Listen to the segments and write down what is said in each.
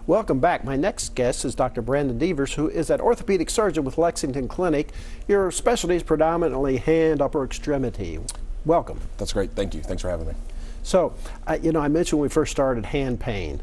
Welcome back. My next guest is Dr. Brandon Devers, who is an orthopedic surgeon with Lexington Clinic. Your specialty is predominantly hand, upper extremity. Welcome. That's great. Thank you. Thanks for having me. So, I mentioned when we first started hand pain.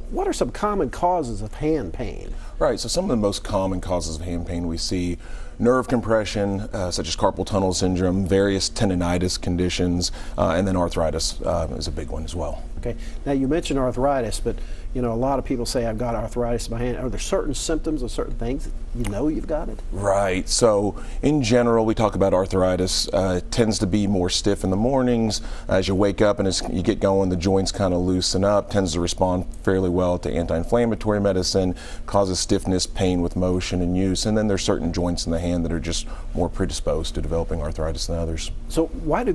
What are some common causes of hand pain? Right. So some of the most common causes of hand pain we see nerve compression, such as carpal tunnel syndrome, various tendinitis conditions, and then arthritis is a big one as well. Okay. Now you mentioned arthritis, but a lot of people say I've got arthritis in my hand. Are there certain symptoms of certain things that you know you've got it? Right. So in general, we talk about arthritis. It tends to be more stiff in the mornings. As you wake up and as you get going, the joints kind of loosen up, tends to respond fairly well to anti-inflammatory medicine, causes stiffness, pain with motion and use, and then there's certain joints in the hand that are just more predisposed to developing arthritis than others. So why do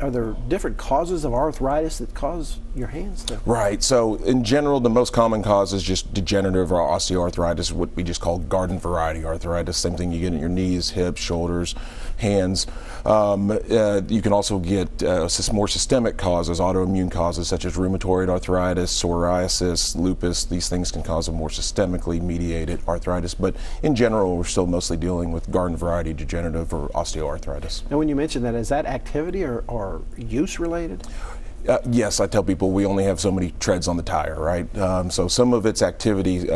are there different causes of arthritis that cause your hands to? Right. So in general, the most common cause is just degenerative or osteoarthritis, what we just call garden variety arthritis. Same thing you get in your knees, hips, shoulders, hands. You can also get more systemic causes, autoimmune causes such as rheumatoid arthritis, psoriasis, lupus. These things can cause a more systemically mediated arthritis, but in general, we're still mostly dealing with garden variety degenerative or osteoarthritis. Now, when you mention that, is that activity or use related? Yes, I tell people we only have so many treads on the tire, right? So some of it's activity,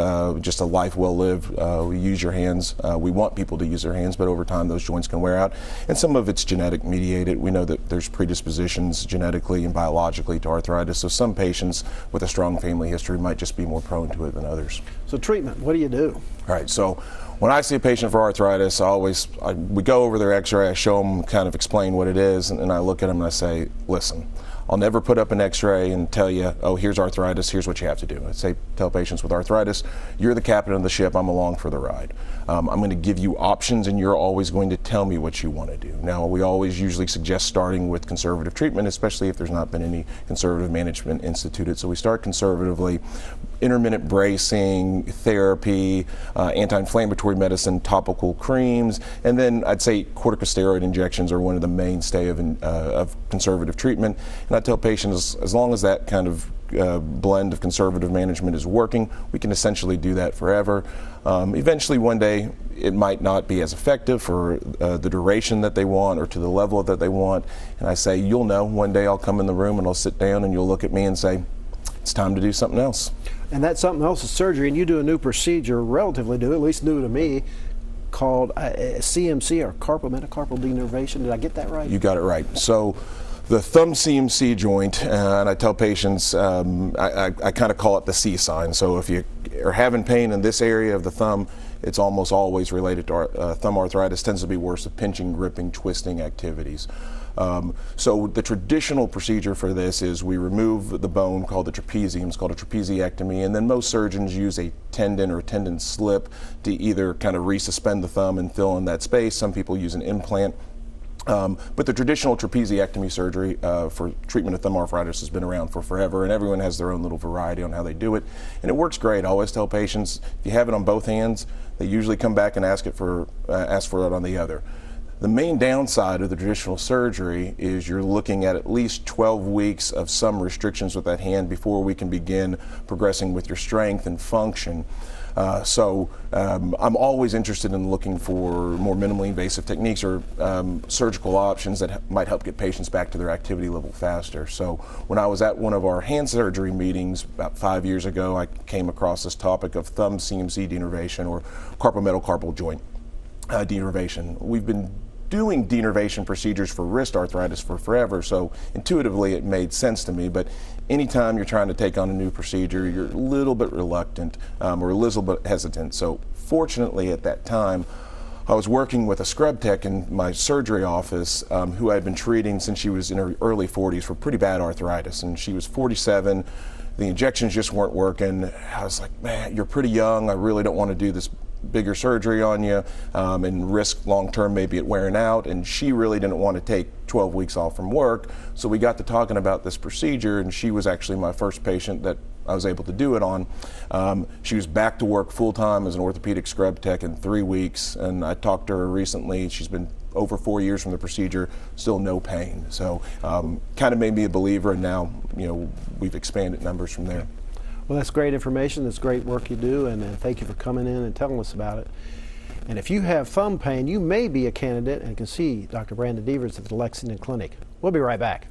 just a life well lived. We use your hands. We want people to use their hands, but over time those joints can wear out. And some of it's genetic mediated. We know that there's predispositions genetically and biologically to arthritis. So some patients with a strong family history might just be more prone to it than others. So treatment, what do you do? All right, so when I see a patient for arthritis, we go over their x-ray, I show them, kind of explain what it is, and I look at them and I say, listen, I'll never put up an x-ray and tell you, oh, here's arthritis, here's what you have to do. Tell patients with arthritis, you're the captain of the ship, I'm along for the ride. I'm going to give you options and you're always going to tell me what you want to do. Now, we always usually suggest starting with conservative treatment, especially if there's not been any conservative management instituted. So we start conservatively, intermittent bracing, therapy, anti-inflammatory medicine, topical creams, and then I'd say corticosteroid injections are one of the mainstay of conservative treatment. And I tell patients, as long as that kind of blend of conservative management is working, we can essentially do that forever. Eventually, one day, it might not be as effective for the duration that they want or to the level that they want. And I say, you'll know. One day I'll come in the room and I'll sit down and you'll look at me and say, it's time to do something else. And that something else is surgery, and you do a new procedure, relatively new, at least new to me, called CMC, or carpal metacarpal denervation. Did I get that right? You got it right. So the thumb CMC joint, and I tell patients, I kind of call it the C sign. So if you are having pain in this area of the thumb, it's almost always related to thumb arthritis. Tends to be worse of pinching, gripping, twisting activities. So the traditional procedure for this is we remove the bone called the trapezium. It's called a trapeziectomy, and then most surgeons use a tendon or a tendon slip to either kind of resuspend the thumb and fill in that space. Some people use an implant. But the traditional trapeziectomy surgery for treatment of thumb arthritis has been around for forever, and everyone has their own little variety on how they do it. And it works great. I always tell patients, if you have it on both hands, they usually come back and ask for it on the other. The main downside of the traditional surgery is you're looking at least 12 weeks of some restrictions with that hand before we can begin progressing with your strength and function. I'm always interested in looking for more minimally invasive techniques or surgical options that might help get patients back to their activity level faster. So when I was at one of our hand surgery meetings about 5 years ago, I came across this topic of thumb CMC denervation, or carpal metacarpal joint denervation. We've been doing denervation procedures for wrist arthritis for forever, so intuitively it made sense to me. But anytime you're trying to take on a new procedure, you're a little bit reluctant or a little bit hesitant. So fortunately at that time, I was working with a scrub tech in my surgery office who I had been treating since she was in her early 40s for pretty bad arthritis, and she was 47. The injections just weren't working. I was like, man, you're pretty young. I really don't want to do this bigger surgery on you and risk long-term maybe it wearing out. And she really didn't want to take 12 weeks off from work. So we got to talking about this procedure, and she was actually my first patient that I was able to do it on. She was back to work full-time as an orthopedic scrub tech in 3 weeks, and I talked to her recently. She's been over 4 years from the procedure, still no pain. So kind of made me a believer, and now we've expanded numbers from there. Well, that's great information. That's great work you do, and thank you for coming in and telling us about it. And if you have thumb pain, you may be a candidate and can see Dr. Brandon Devers at the Lexington Clinic. We'll be right back.